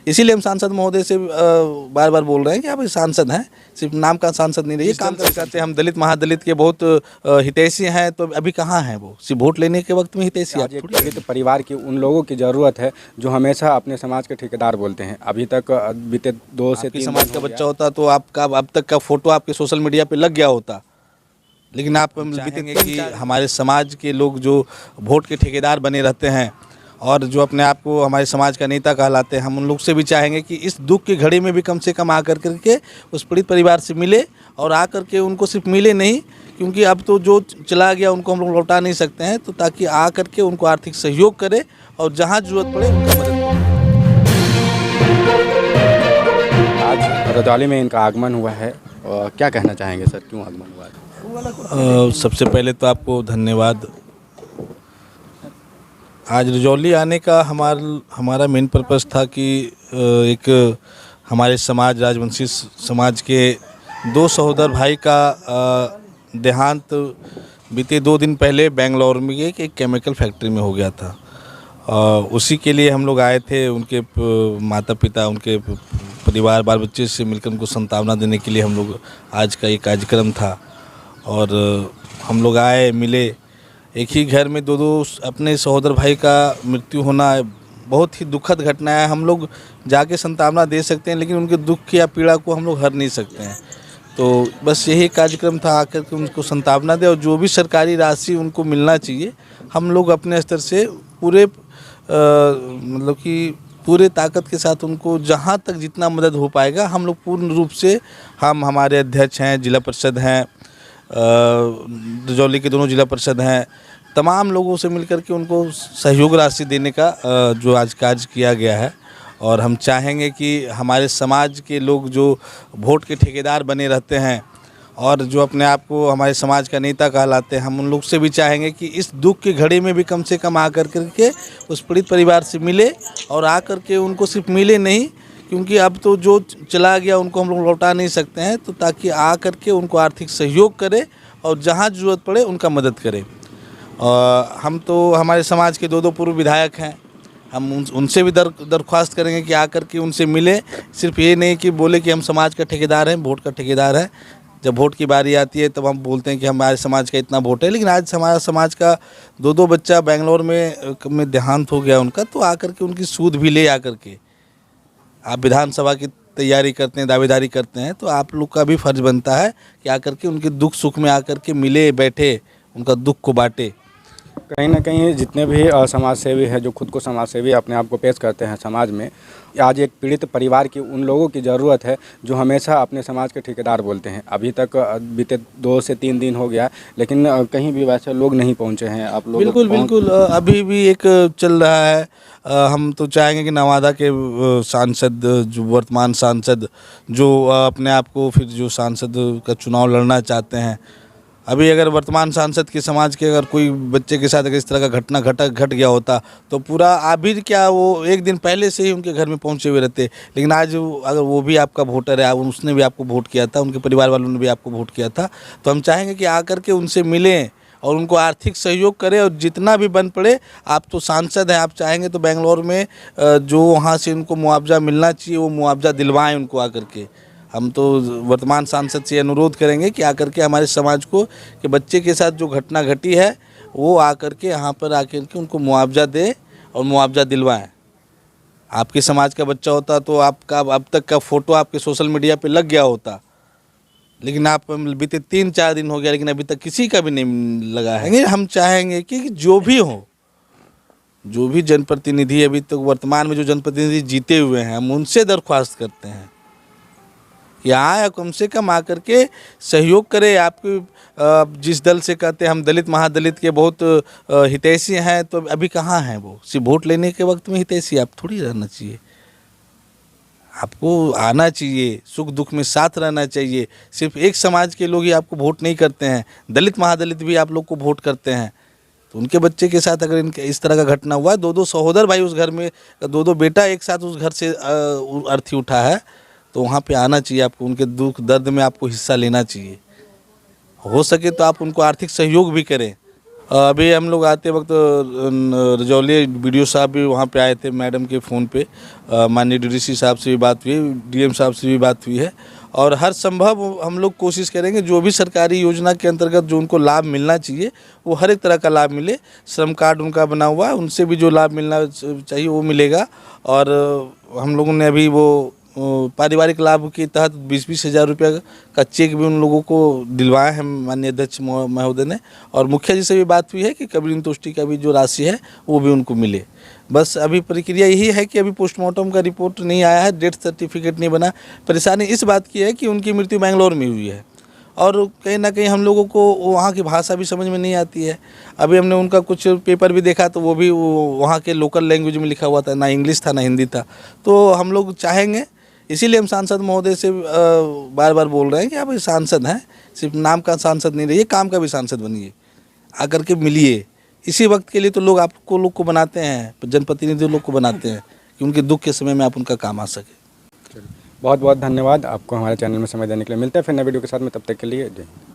इसीलिए हम सांसद महोदय से बार बार बोल रहे हैं कि आप सांसद हैं, सिर्फ नाम का सांसद नहीं रहिए, काम करते हैं। हम दलित महादलित के बहुत हितैषी हैं, तो अभी कहाँ हैं वो? सिर्फ वोट लेने के वक्त में हितैषी। आज एक दलित परिवार की उन लोगों की ज़रूरत है जो हमेशा अपने समाज के ठेकेदार बोलते हैं। अभी तक बीते 2 से 3 समाज का बच्चा होता तो आपका अब तक का फोटो आपके सोशल मीडिया पे लग गया होता, लेकिन आप चाहेंगे कि हमारे समाज के लोग जो वोट के ठेकेदार बने रहते हैं और जो अपने आप को हमारे समाज का नेता कहलाते हैं, हम उन लोग से भी चाहेंगे कि इस दुख की घड़ी में भी कम से कम आकर करके उस पीड़ित परिवार से मिले, और आकर के उनको सिर्फ मिले नहीं, क्योंकि अब तो जो चला गया उनको हम लोग लौटा नहीं सकते हैं, तो ताकि आकर के उनको आर्थिक सहयोग करें और जहाँ जरूरत पड़े उनका मदद करें। आज रजौली में इनका आगमन हुआ है, क्या कहना चाहेंगे सर, क्यों आगमन हुआ है? सबसे पहले तो आपको धन्यवाद। आज रजौली आने का हमारा मेन पर्पस था कि एक हमारे समाज, राजवंशी समाज के 2 सहोदर भाई का देहांत बीते 2 दिन पहले बेंगलोर में एक केमिकल फैक्ट्री में हो गया था। उसी के लिए हम लोग आए थे। उनके माता पिता, उनके परिवार, बाल बच्चे से मिलकर उनको सांत्वना देने के लिए हम लोग आज का ये कार्यक्रम था। और हम लोग आए, मिले। एक ही घर में 2 अपने सहोदर भाई का मृत्यु होना बहुत ही दुखद घटना है। हम लोग जाके सांत्वना दे सकते हैं, लेकिन उनके दुख या पीड़ा को हम लोग हर नहीं सकते हैं। तो बस यही कार्यक्रम था, आकर के उनको सांत्वना दे, और जो भी सरकारी राशि उनको मिलना चाहिए हम लोग अपने स्तर से पूरे मतलब कि पूरे ताकत के साथ उनको जहाँ तक जितना मदद हो पाएगा हम लोग पूर्ण रूप से, हमारे अध्यक्ष हैं, जिला परिषद हैं, रजौली के दोनों जिला परिषद हैं, तमाम लोगों से मिलकर के उनको सहयोग राशि देने का जो आज कार्य किया गया है। और हम चाहेंगे कि हमारे समाज के लोग जो वोट के ठेकेदार बने रहते हैं और जो अपने आप को हमारे समाज का नेता कहलाते हैं, हम उन लोग से भी चाहेंगे कि इस दुख की घड़ी में भी कम से कम आकर करके उस पीड़ित परिवार से मिले, और आकर के उनको सिर्फ मिले नहीं, क्योंकि अब तो जो चला गया उनको हम लोग लौटा नहीं सकते हैं, तो ताकि आकर के उनको आर्थिक सहयोग करें और जहाँ ज़रूरत पड़े उनका मदद करें। हम तो हमारे समाज के 2 पूर्व विधायक हैं, हम उनसे भी दरख्वास्त करेंगे कि आकर के उनसे मिले। सिर्फ ये नहीं कि बोले कि हम समाज का ठेकेदार हैं, वोट का ठेकेदार है। जब वोट की बारी आती है तब हम बोलते हैं कि हमारे समाज का इतना वोट है, लेकिन आज हमारा समाज का 2 बच्चा बेंगलोर में देहांत हो गया उनका, तो आकर के उनकी सूद भी ले आकर के, आप विधानसभा की तैयारी करते हैं, दावेदारी करते हैं, तो आप लोग का भी फर्ज बनता है कि आकर के उनके दुख सुख में आकर के मिले, बैठे, उनका दुख को बांटे। कहीं ना कहीं जितने भी समाज सेवी हैं, जो खुद को समाज सेवी अपने आप को पेश करते हैं समाज में, आज एक पीड़ित परिवार की उन लोगों की ज़रूरत है जो हमेशा अपने समाज के ठेकेदार बोलते हैं। अभी तक बीते 2 से 3 दिन हो गया, लेकिन कहीं भी वैसे लोग नहीं पहुंचे हैं। आप लोग बिल्कुल अभी भी एक चल रहा है। हम तो चाहेंगे कि नवादा के सांसद, जो वर्तमान सांसद, जो अपने आप को फिर जो सांसद का चुनाव लड़ना चाहते हैं, अभी अगर वर्तमान सांसद के समाज के अगर कोई बच्चे के साथ अगर इस तरह का घटना घट गया होता तो पूरा अभी क्या, वो 1 दिन पहले से ही उनके घर में पहुंचे हुए रहते। लेकिन आज अगर वो भी आपका वोटर है, उसने भी आपको वोट किया था, उनके परिवार वालों ने भी आपको वोट किया था, तो हम चाहेंगे कि आकर के उनसे मिलें और उनको आर्थिक सहयोग करें, और जितना भी बन पड़े। आप तो सांसद हैं, आप चाहेंगे तो बेंगलोर में जो वहाँ से उनको मुआवजा मिलना चाहिए वो मुआवजा दिलवाएँ उनको आकर के। हम तो वर्तमान सांसद से अनुरोध करेंगे कि आकर के हमारे समाज को कि बच्चे के साथ जो घटना घटी है वो आकर के यहाँ पर आकर के उनको मुआवजा दें और मुआवजा दिलवाएं। आपके समाज का बच्चा होता तो आपका अब तक का फ़ोटो आपके सोशल मीडिया पे लग गया होता, लेकिन आप बीते 3-4 दिन हो गया, लेकिन अभी तक किसी का भी नहीं लगा है। हम चाहेंगे कि जो भी हो, जो भी जनप्रतिनिधि अभी तक वर्तमान में जो जनप्रतिनिधि जीते हुए हैं, हम उनसे दरख्वास्त करते हैं कि आए कम से कम आकर के सहयोग करें। आपके जिस दल से कहते हैं हम दलित महादलित के बहुत हितैषी हैं, तो अभी कहाँ हैं वो? सिर्फ वोट लेने के वक्त में हितैषी आप थोड़ी रहना चाहिए, आपको आना चाहिए, सुख दुख में साथ रहना चाहिए। सिर्फ एक समाज के लोग ही आपको वोट नहीं करते हैं, दलित महादलित भी आप लोग को वोट करते हैं। तो उनके बच्चे के साथ अगर इनके इस तरह का घटना हुआ है, 2 सहोदर भाई उस घर में, 2 बेटा एक साथ उस घर से अर्थी उठा है, तो वहाँ पे आना चाहिए आपको, उनके दुख दर्द में आपको हिस्सा लेना चाहिए। हो सके तो आप उनको आर्थिक सहयोग भी करें, अभी हम लोग आते वक्त रजौली बीडीओ साहब भी वहाँ पे आए थे, मैडम के फ़ोन पे माननीय डीडीसी साहब से भी बात हुई, डीएम साहब से भी बात हुई है और हर संभव हम लोग कोशिश करेंगे जो भी सरकारी योजना के अंतर्गत जो उनको लाभ मिलना चाहिए वो हर एक तरह का लाभ मिले। श्रम कार्ड उनका बना हुआ है, उनसे भी जो लाभ मिलना चाहिए वो मिलेगा। और हम लोगों ने अभी वो पारिवारिक लाभ के तहत 20-20 हज़ार रुपये का चेक भी उन लोगों को दिलवाए हैं माननीय अध्यक्ष महोदय ने। और मुखिया जी से भी बात हुई है कि कबीर तुष्टि का भी जो राशि है वो भी उनको मिले। बस अभी प्रक्रिया यही है कि अभी पोस्टमार्टम का रिपोर्ट नहीं आया है, डेथ सर्टिफिकेट नहीं बना। परेशानी इस बात की है कि उनकी मृत्यु बेंगलोर में हुई है और कहीं ना कहीं हम लोगों को वहाँ की भाषा भी समझ में नहीं आती है। अभी हमने उनका कुछ पेपर भी देखा तो वो भी वहाँ के लोकल लैंग्वेज में लिखा हुआ था, ना इंग्लिश था ना हिंदी था। तो हम लोग चाहेंगे, इसीलिए हम सांसद महोदय से बार बार बोल रहे हैं कि आप सांसद हैं, सिर्फ नाम का सांसद नहीं रहिए, काम का भी सांसद बनिए, आकर के मिलिए। इसी वक्त के लिए तो लोग आपको लोग को बनाते हैं, जनप्रतिनिधि लोग को बनाते हैं कि उनके दुख के समय में आप उनका काम आ सके। बहुत बहुत धन्यवाद आपको हमारे चैनल में समय देने के लिए। मिलते हैं फिर नए वीडियो के साथ में, तब तक के लिए जय हिंद।